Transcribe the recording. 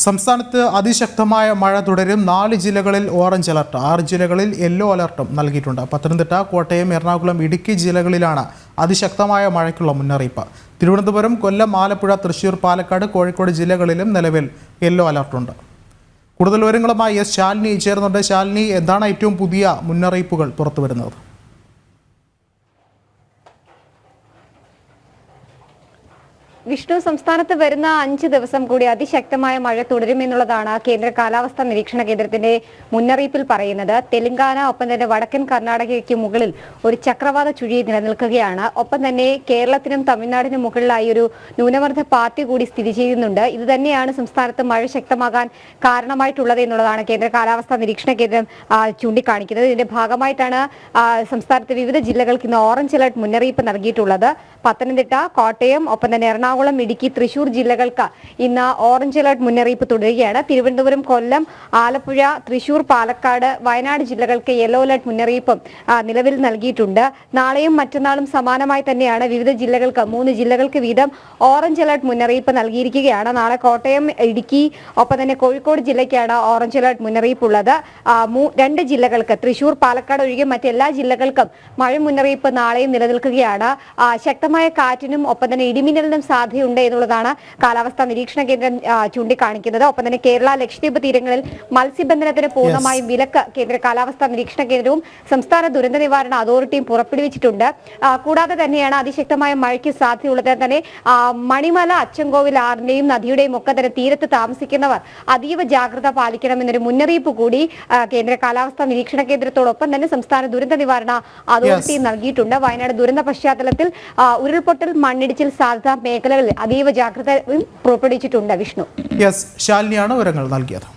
സംസ്ഥാനത്ത് അതിശക്തമായ മഴ തുടരും. 4 ജില്ലകളിൽ ഓറഞ്ച് അലർട്ട്, 6 ജില്ലകളിൽ യെല്ലോ അലർട്ടും നൽകിയിട്ടുണ്ട്. പത്തനംതിട്ട, കോട്ടയം, എറണാകുളം, ഇടുക്കി ജില്ലകളിലാണ് അതിശക്തമായ മഴയ്ക്കുള്ള മുന്നറിയിപ്പ്. തിരുവനന്തപുരം, കൊല്ലം, ആലപ്പുഴ, തൃശൂർ, പാലക്കാട്, കോഴിക്കോട് ജില്ലകളിലും നിലവിൽ യെല്ലോ അലർട്ടുണ്ട്. കൂടുതൽ വിവരങ്ങളുമായി എസ് ശാലിനി ചേർന്നുണ്ട്. ശാലിനി, എന്താണ് ഏറ്റവും പുതിയ മുന്നറിയിപ്പുകൾ പുറത്തുവരുന്നത്? വിഷ്ണു, സംസ്ഥാനത്ത് വരുന്ന 5 ദിവസം കൂടി അതിശക്തമായ മഴ തുടരുമെന്നുള്ളതാണ് കേന്ദ്ര കാലാവസ്ഥാ നിരീക്ഷണ കേന്ദ്രത്തിന്റെ മുന്നറിയിപ്പിൽ പറയുന്നത്. തെലങ്കാന ഒപ്പം തന്നെ വടക്കൻ കർണാടകയ്ക്ക് മുകളിൽ ഒരു ചക്രവാത ചുഴി നിലനിൽക്കുകയാണ്. ഒപ്പം തന്നെ കേരളത്തിനും തമിഴ്നാടിനും മുകളിലായി ഒരു ന്യൂനമർദ്ദ പാത്തി കൂടി സ്ഥിതി ചെയ്യുന്നുണ്ട്. ഇത് തന്നെയാണ് സംസ്ഥാനത്ത് മഴ ശക്തമാകാൻ കാരണമായിട്ടുള്ളത് എന്നുള്ളതാണ് കേന്ദ്ര കാലാവസ്ഥാ നിരീക്ഷണ കേന്ദ്രം ചൂണ്ടിക്കാണിക്കുന്നത്. ഇതിന്റെ ഭാഗമായിട്ടാണ് സംസ്ഥാനത്തെ വിവിധ ജില്ലകൾക്ക് ഇന്ന് ഓറഞ്ച് അലർട്ട് മുന്നറിയിപ്പ് നൽകിയിട്ടുള്ളത്. പത്തനംതിട്ട, കോട്ടയം, ഒപ്പം തന്നെ എറണാകുളം, ഇടുക്കി, തൃശൂർ ജില്ലകൾക്ക് ഇന്ന് ഓറഞ്ച് അലർട്ട് മുന്നറിയിപ്പ് തുടരുകയാണ്. തിരുവനന്തപുരം, കൊല്ലം, ആലപ്പുഴ, തൃശൂർ, പാലക്കാട്, വയനാട് ജില്ലകൾക്ക് യെല്ലോ അലർട്ട് മുന്നറിയിപ്പും നിലവിൽ നൽകിയിട്ടുണ്ട്. നാളെയും മറ്റന്നാളും സമാനമായി തന്നെയാണ് വിവിധ ജില്ലകൾക്ക് 3 ജില്ലകൾക്ക് വീതം ഓറഞ്ച് അലർട്ട് മുന്നറിയിപ്പ് നൽകിയിരിക്കുകയാണ്. നാളെ കോട്ടയം, ഇടുക്കി, ഒപ്പം തന്നെ കോഴിക്കോട് ജില്ലയ്ക്കാണ് ഓറഞ്ച് അലർട്ട് മുന്നറിയിപ്പ് ഉള്ളത്. 2 ജില്ലകൾക്ക്, തൃശൂർ, പാലക്കാട് ഒഴികെ മറ്റെല്ലാ ജില്ലകൾക്കും മഴ മുന്നറിയിപ്പ് നാളെയും നിലനിൽക്കുകയാണ്. ശക്തമായ കാറ്റിനും ഒപ്പം തന്നെ ഇടിമിന്നലിനും സാധ്യതയുണ്ട് എന്നുള്ളതാണ് കാലാവസ്ഥാ നിരീക്ഷണ കേന്ദ്രം ചൂണ്ടിക്കാണിക്കുന്നത്. ഒപ്പം തന്നെ കേരള, ലക്ഷദ്വീപ് തീരങ്ങളിൽ മത്സ്യബന്ധനത്തിന് പൂർണ്ണമായും വിലക്ക് കേന്ദ്ര കാലാവസ്ഥാ നിരീക്ഷണ കേന്ദ്രവും സംസ്ഥാന ദുരന്ത നിവാരണ അതോറിറ്റിയും പുറപ്പെടുവിച്ചിട്ടുണ്ട്. കൂടാതെ തന്നെയാണ് അതിശക്തമായ മഴയ്ക്ക് സാധ്യതയുള്ളത് തന്നെ മണിമല, അച്ചൻകോവിൽ ആറിന്റെയും നദിയുടെയും ഒക്കെ തന്നെ തീരത്ത് താമസിക്കുന്നവർ അതീവ ജാഗ്രത പാലിക്കണമെന്നൊരു മുന്നറിയിപ്പ് കൂടി കേന്ദ്ര കാലാവസ്ഥാ നിരീക്ഷണ കേന്ദ്രത്തോടൊപ്പം തന്നെ സംസ്ഥാന ദുരന്ത നിവാരണ അതോറിറ്റിയും നൽകിയിട്ടുണ്ട്. വയനാട് ദുരന്ത പശ്ചാത്തലത്തിൽ ഉരുൾപൊട്ടൽ, മണ്ണിടിച്ചിൽ സാധ്യതാ മേഖലകളിൽ അതീവ ജാഗ്രത പുറപ്പെടുവിച്ചിട്ടുണ്ട്. വിഷ്ണു, ശാലിനിയാണ് വിവരങ്ങൾ നൽകിയത്.